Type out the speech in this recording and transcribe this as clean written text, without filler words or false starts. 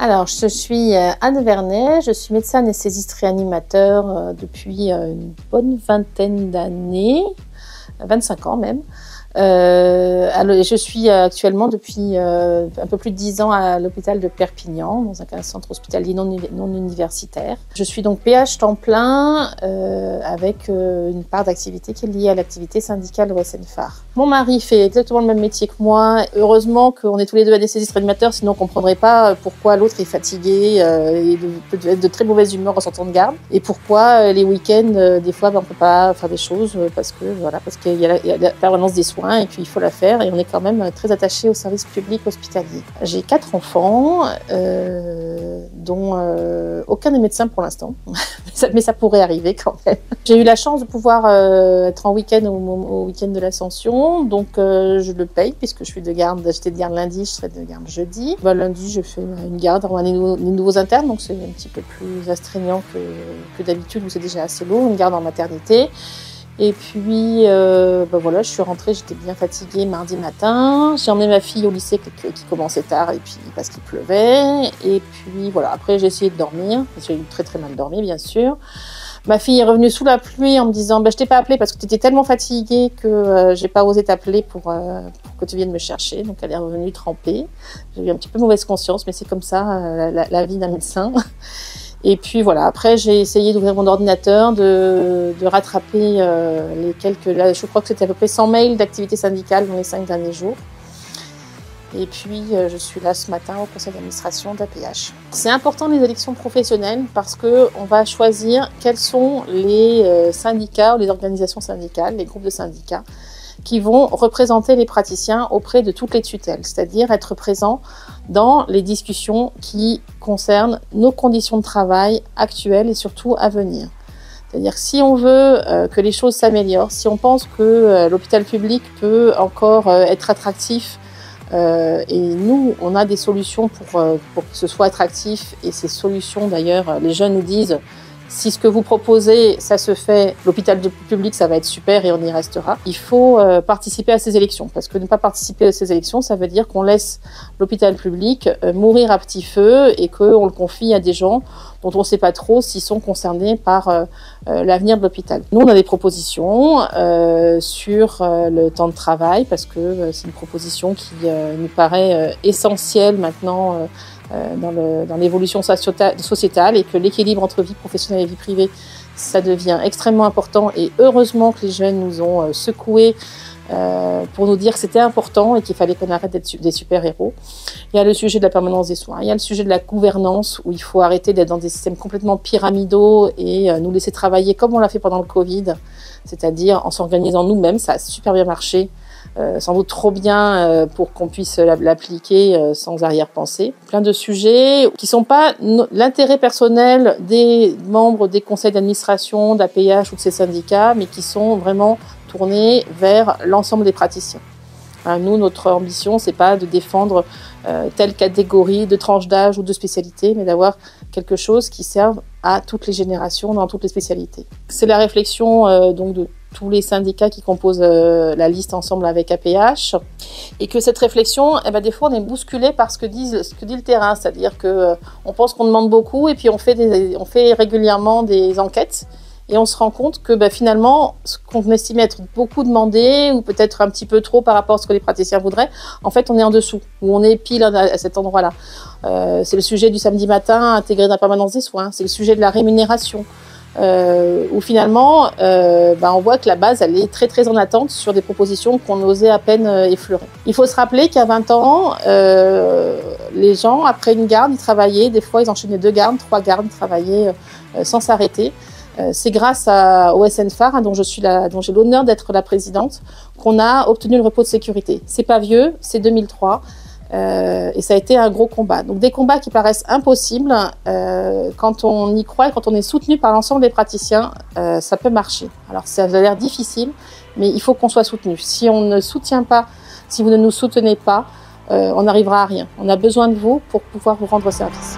Alors, je suis Anne Vernet, je suis médecin anesthésiste réanimateur depuis une bonne vingtaine d'années, 25 ans même. Je suis actuellement depuis un peu plus de 10 ans à l'hôpital de Perpignan, dans un centre hospitalier non universitaire. Je suis donc PH temps plein avec une part d'activité qui est liée à l'activité syndicale au SNFAR. Mon mari fait exactement le même métier que moi. Heureusement qu'on est tous les deux anesthésistes réanimateurs, sinon on ne comprendrait pas pourquoi l'autre est fatigué et peut être de très mauvaise humeur en sortant de garde. Et pourquoi les week-ends, des fois, on ne peut pas faire des choses parce qu'il y a la permanence des soins. Et puis il faut la faire et on est quand même très attaché au service public hospitalier. J'ai 4 enfants, dont aucun n'est médecin pour l'instant, mais ça pourrait arriver quand même. J'ai eu la chance de pouvoir être en week-end au week-end de l'Ascension, donc je le paye puisque je suis de garde. J'étais de garde lundi, je serai de garde jeudi. Lundi, je fais une garde avec les nouveaux internes, donc c'est un petit peu plus astreignant que d'habitude où c'est déjà assez lourd, une garde en maternité. Et puis, voilà, je suis rentrée, j'étais bien fatiguée mardi matin. J'ai emmené ma fille au lycée qui commençait tard et puis parce qu'il pleuvait. Et puis voilà, après j'ai essayé de dormir. J'ai eu très très mal dormi, bien sûr. Ma fille est revenue sous la pluie en me disant je t'ai pas appelée parce que tu étais tellement fatiguée que j'ai pas osé t'appeler pour que tu viennes me chercher. Donc elle est revenue trempée. J'ai eu un petit peu mauvaise conscience, mais c'est comme ça la vie d'un médecin. Et puis voilà, après j'ai essayé d'ouvrir mon ordinateur, de rattraper les quelques... Là, je crois que c'était à peu près 100 mails d'activité syndicale dans les 5 derniers jours. Et puis je suis là ce matin au conseil d'administration d'APH. C'est important les élections professionnelles parce qu'on va choisir quels sont les syndicats ou les organisations syndicales, les groupes de syndicats, qui vont représenter les praticiens auprès de toutes les tutelles, c'est-à-dire être présents dans les discussions qui concernent nos conditions de travail actuelles et surtout à venir. C'est-à-dire que si on veut que les choses s'améliorent, si on pense que l'hôpital public peut encore être attractif, et nous, on a des solutions pour que ce soit attractif, et ces solutions d'ailleurs, les jeunes nous disent si ce que vous proposez, ça se fait, l'hôpital public, ça va être super et on y restera. Il faut participer à ces élections, parce que ne pas participer à ces élections, ça veut dire qu'on laisse l'hôpital public mourir à petit feu et qu'on le confie à des gens dont on ne sait pas trop s'ils sont concernés par l'avenir de l'hôpital. Nous, on a des propositions sur le temps de travail, parce que c'est une proposition qui nous paraît essentielle maintenant dans l'évolution sociétale, et que l'équilibre entre vie professionnelle et vie privée, ça devient extrêmement important. Et heureusement que les jeunes nous ont secoués pour nous dire que c'était important et qu'il fallait qu'on arrête d'être des super-héros. Il y a le sujet de la permanence des soins, il y a le sujet de la gouvernance, où il faut arrêter d'être dans des systèmes complètement pyramidaux et nous laisser travailler comme on l'a fait pendant le Covid, c'est-à-dire en s'organisant nous-mêmes. Ça a super bien marché. Sans doute trop bien pour qu'on puisse l'appliquer sans arrière-pensée. Plein de sujets qui ne sont pas l'intérêt personnel des membres des conseils d'administration, d'APH ou de ces syndicats, mais qui sont vraiment tournés vers l'ensemble des praticiens. Nous, notre ambition, c'est pas de défendre telle catégorie de tranche d'âge ou de spécialité, mais d'avoir quelque chose qui serve à toutes les générations, dans toutes les spécialités. C'est la réflexion donc de tous les syndicats qui composent la liste ensemble avec APH, et que cette réflexion, des fois, on est bousculé par ce que dit le terrain, c'est-à-dire que on pense qu'on demande beaucoup, et puis on fait régulièrement des enquêtes, et on se rend compte que finalement, ce qu'on estimait être beaucoup demandé, ou peut-être un petit peu trop par rapport à ce que les praticiens voudraient, en fait, on est en dessous, ou on est pile à cet endroit-là. C'est le sujet du samedi matin intégré dans la permanence des soins, c'est le sujet de la rémunération, où finalement, on voit que la base, elle est très très en attente sur des propositions qu'on osait à peine effleurer. Il faut se rappeler qu'à 20 ans, les gens, après une garde, ils travaillaient, des fois ils enchaînaient 2 gardes, 3 gardes, ils travaillaient sans s'arrêter. C'est grâce au SNFAR, dont j'ai l'honneur d'être la présidente, qu'on a obtenu le repos de sécurité. C'est pas vieux, c'est 2003. Et ça a été un gros combat. Donc des combats qui paraissent impossibles, quand on y croit et quand on est soutenu par l'ensemble des praticiens, ça peut marcher. Alors ça a l'air difficile, mais il faut qu'on soit soutenu. Si on ne soutient pas, si vous ne nous soutenez pas, on n'arrivera à rien. On a besoin de vous pour pouvoir vous rendre service.